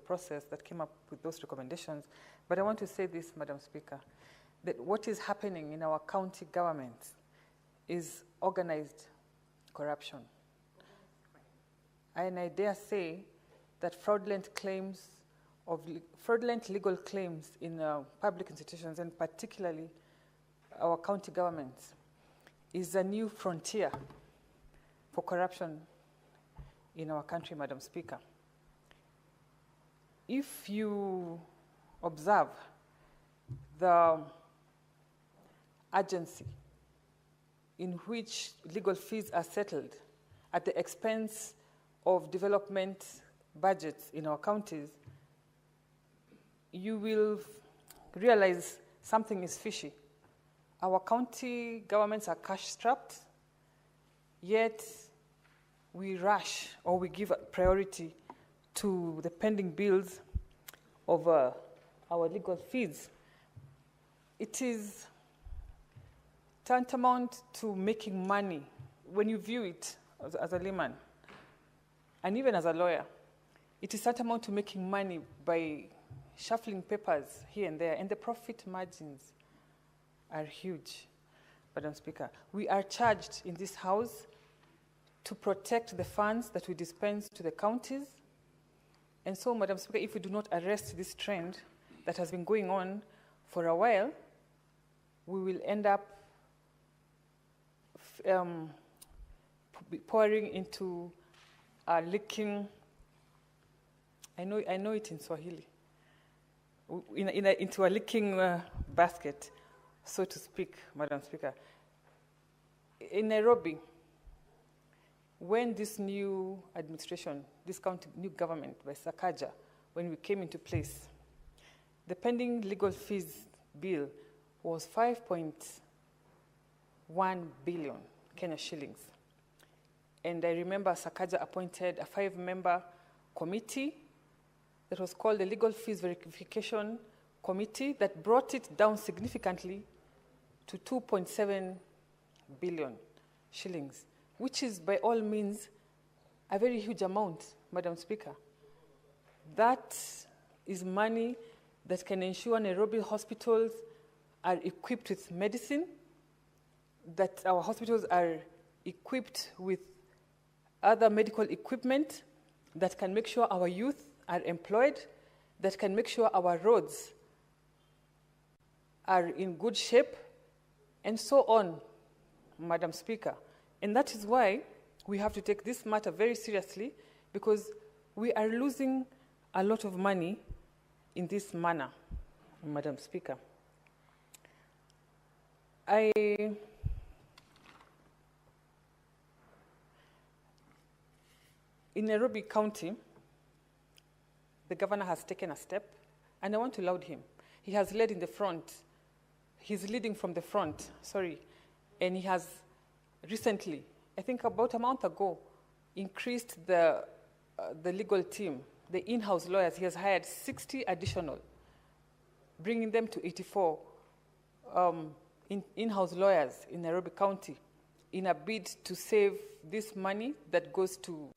process that came up with those recommendations. But I want to say this, Madam Speaker, that what is happening in our county governments is organized corruption. And I dare say that fraudulent legal claims in public institutions, and particularly our county governments, is a new frontier for corruption in our country, Madam Speaker. If you observe the urgency in which legal fees are settled at the expense of development budgets in our counties, you will realize something is fishy. Our county governments are cash-strapped, yet we rush or we give priority to the pending bills over our legal fees. It is tantamount to making money when you view it as a layman, and even as a lawyer. It is tantamount to making money by shuffling papers here and there, and the profit margins are huge, Madam Speaker. We are charged in this House to protect the funds that we dispense to the counties. And so, Madam Speaker, if we do not arrest this trend that has been going on for a while, we will end up pouring into a leaking, I know it in Swahili, into a leaking basket, so to speak, Madam Speaker. In Nairobi, when this new administration, this new government by Sakaja, when we came into place, the pending legal fees bill was 5.1 billion Kenya shillings. And I remember Sakaja appointed a 5-member committee that was called the Legal Fees Verification Committee that brought it down significantly to 2.7 billion shillings, which is by all means a very huge amount, Madam Speaker. That is money that can ensure Nairobi hospitals are equipped with medicine, that our hospitals are equipped with other medical equipment, that can make sure our youth are employed, that can make sure our roads are in good shape, and so on, Madam Speaker. And that is why we have to take this matter very seriously, because we are losing a lot of money in this manner, Madam Speaker. In Nairobi County, the governor has taken a step, and I want to laud him. He has led in the front. He's leading from the front, and he has recently, I think about a month ago, increased the legal team, the in-house lawyers. He has hired 60 additional, bringing them to 84 in-house lawyers in Nairobi County in a bid to save this money that goes to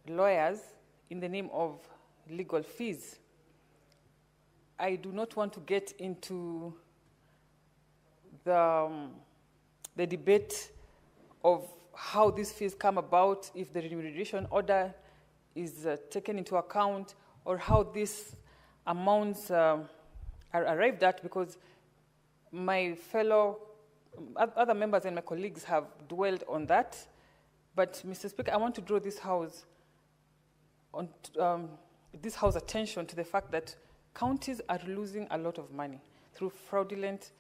lawyers in the name of legal fees. I do not want to get into the debate of how these fees come about, if the remuneration order is taken into account, or how these amounts are arrived at, because my other members and my colleagues have dwelled on that. But, Mr. Speaker, I want to draw this House attention to the fact that counties are losing a lot of money through fraudulent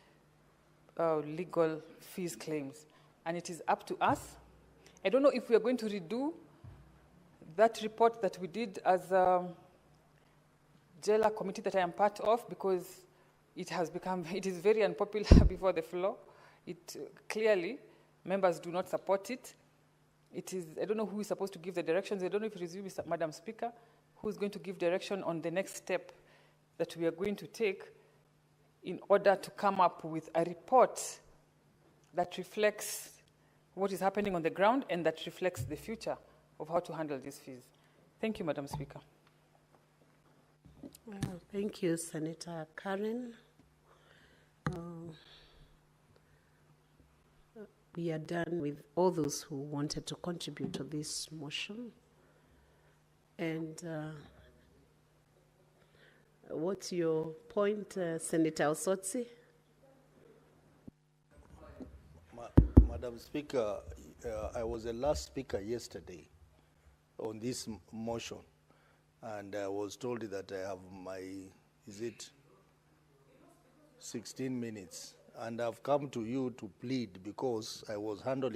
legal fees claims. And it is up to us. I don't know if we are going to redo that report that we did as a jailer committee that I am part of, because it is very unpopular before the floor. Clearly, members do not support it. I don't know who is supposed to give the directions. I don't know if it is you, Madam Speaker, who is going to give direction on the next step that we are going to take in order to come up with a report that reflects what is happening on the ground and that reflects the future of how to handle these fees. Thank you, Madam Speaker. Thank you, Senator Karen. We are done with all those who wanted to contribute to this motion. And what's your point, Senator Osotsi? Madam Speaker, I was the last speaker yesterday on this motion, and I was told that I have my, 16 minutes, and I've come to you to plead because I was handling